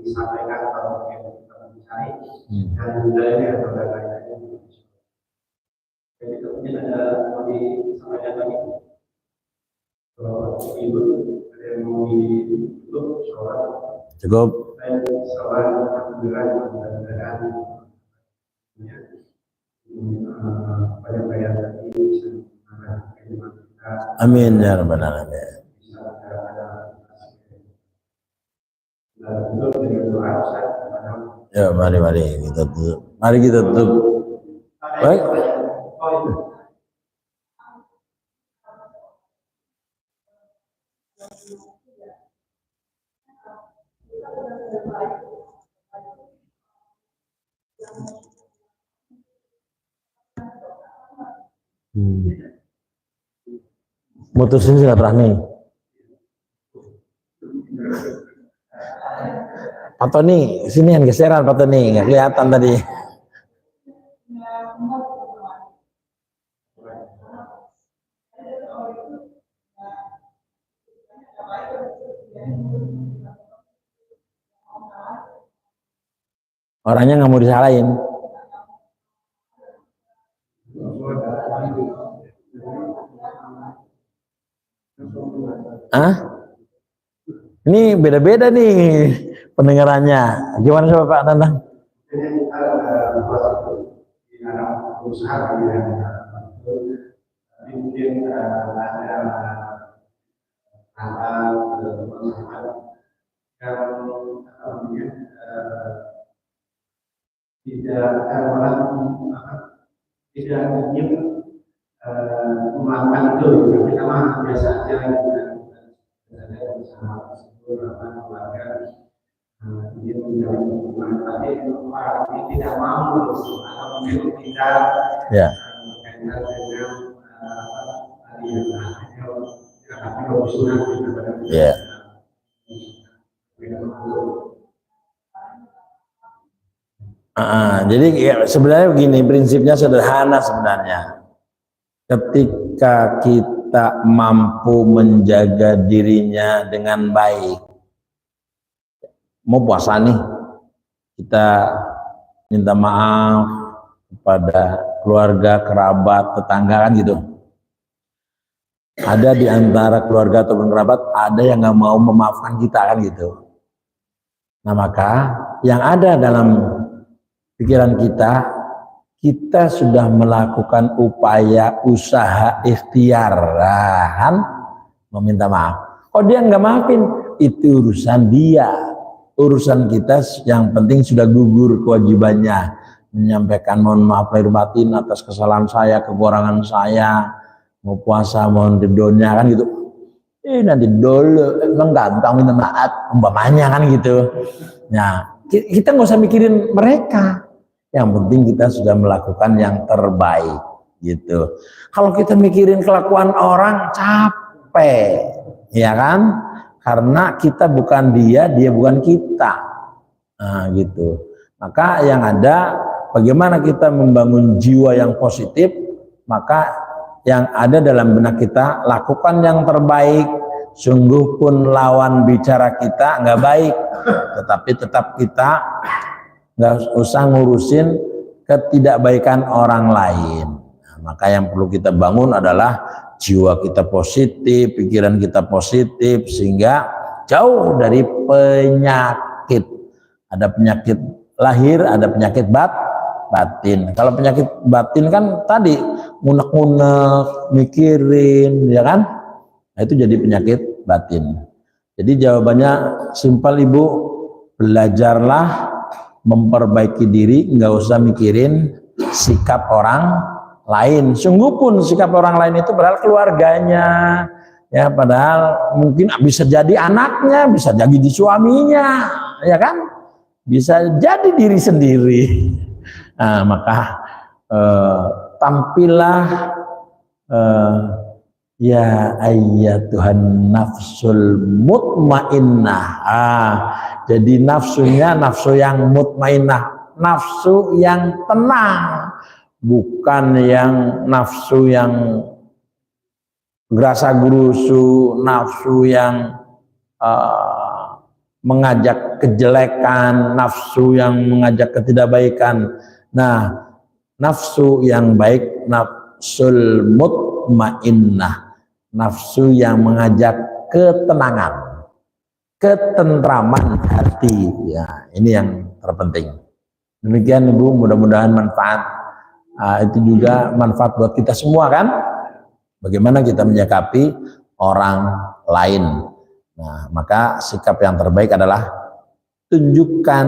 Disampaikan kalau yang kita mencari dan budayanya berbagai. Jadi kemudian ada mau disampaikan lagi. Kalau ibu ada yang mau ditutup soal Cukup. soal alhamdulillah mudah-mudahan banyak tadi bisa menambah kita. Amin ya rabbal alamin. Ya, mari kita tutup. Mari kita tutup. Baik. Mutusin silaturahmi. Pak Tony, sini yang geseran Pak Tony, nggak kelihatan tadi. Orangnya nggak mau disalahin. Ah, ini beda-beda nih pendengarannya. Gimana coba Pak Nandang? Usaha mungkin ada hal yang tidak orang tidak ingin melakukan itu, tapi memang biasa aja bersama keluarga ingin menjalin hubungan, tapi tidak mau atau mungkin tidak berkaitan dengan ya. Jadi ya, sebenarnya begini, prinsipnya sederhana sebenarnya. Ketika kita mampu menjaga dirinya dengan baik, mau puasa nih, kita minta maaf kepada keluarga, kerabat, tetangga kan gitu. Ada di antara keluarga atau kerabat ada yang nggak mau memaafkan kita kan gitu. Nah maka yang ada dalam pikiran kita sudah melakukan upaya usaha ikhtiar kan meminta maaf. Kalau dia nggak maafin itu urusan dia, urusan kita. Yang penting sudah gugur kewajibannya menyampaikan mohon maaf lahir batin atas kesalahan saya, kekurangan saya, mau puasa mohon ridhonya kan gitu. Nanti dulu emang gampang minta maaf umpamanya kan gitu. Nah kita nggak usah mikirin mereka, yang penting kita sudah melakukan yang terbaik gitu. Kalau kita mikirin kelakuan orang capek ya kan, karena kita bukan dia, dia bukan kita. Nah gitu. Maka yang ada bagaimana kita membangun jiwa yang positif, maka yang ada dalam benak kita lakukan yang terbaik. Sungguh pun lawan bicara kita nggak baik, tetapi tetap kita nggak usah ngurusin ketidakbaikan orang lain. Nah, maka yang perlu kita bangun adalah jiwa kita positif, pikiran kita positif, sehingga jauh dari penyakit. Ada penyakit lahir, ada penyakit batin. Kalau penyakit batin kan tadi ngunek-ngunek, mikirin, ya kan? Nah, itu jadi penyakit batin. Jadi jawabannya simpel Ibu, belajarlah memperbaiki diri, nggak usah mikirin sikap orang lain. Sungguh pun sikap orang lain itu padahal keluarganya, ya padahal mungkin bisa jadi anaknya, bisa jadi suaminya, ya kan? Bisa jadi diri sendiri. Nah, maka tampillah ya ayyatuhan nafsul mutmainnah. Jadi nafsunya nafsu yang mutmainnah, nafsu yang tenang, bukan yang nafsu yang gerasa gerusu, nafsu yang mengajak kejelekan, nafsu yang mengajak ketidakbaikan. Nah, nafsu yang baik, nafsul mutmainnah, nafsu yang mengajak ketenangan, ketentraman hati. Ya, ini yang terpenting. Demikian Ibu, mudah-mudahan manfaat. Itu juga manfaat buat kita semua kan? Bagaimana kita menyikapi orang lain. Nah, maka sikap yang terbaik adalah tunjukkan,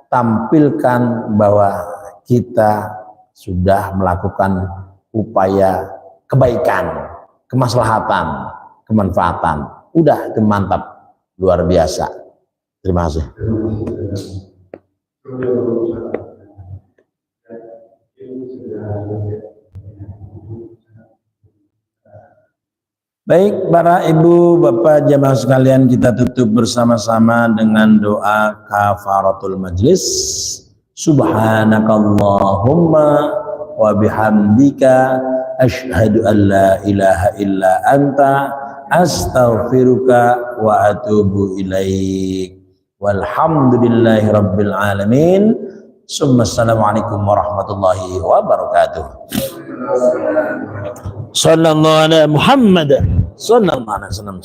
tampilkan bahwa kita sudah melakukan upaya kebaikan, kemaslahatan, kemanfaatan. Udah, itu mantap, luar biasa. Terima kasih. Baik para ibu bapak jamaah sekalian, kita tutup bersama-sama dengan doa kafaratul majlis. Subhanakallahumma wa bihamdika asyhadu an la ilaha illa anta astaghfiruka wa atubu ilaik. Walhamdulillahi rabbil alamin. Assalamualaikum warahmatullahi wabarakatuh. Sallallahu ala Muhammad sallallahu alaihi wasallam.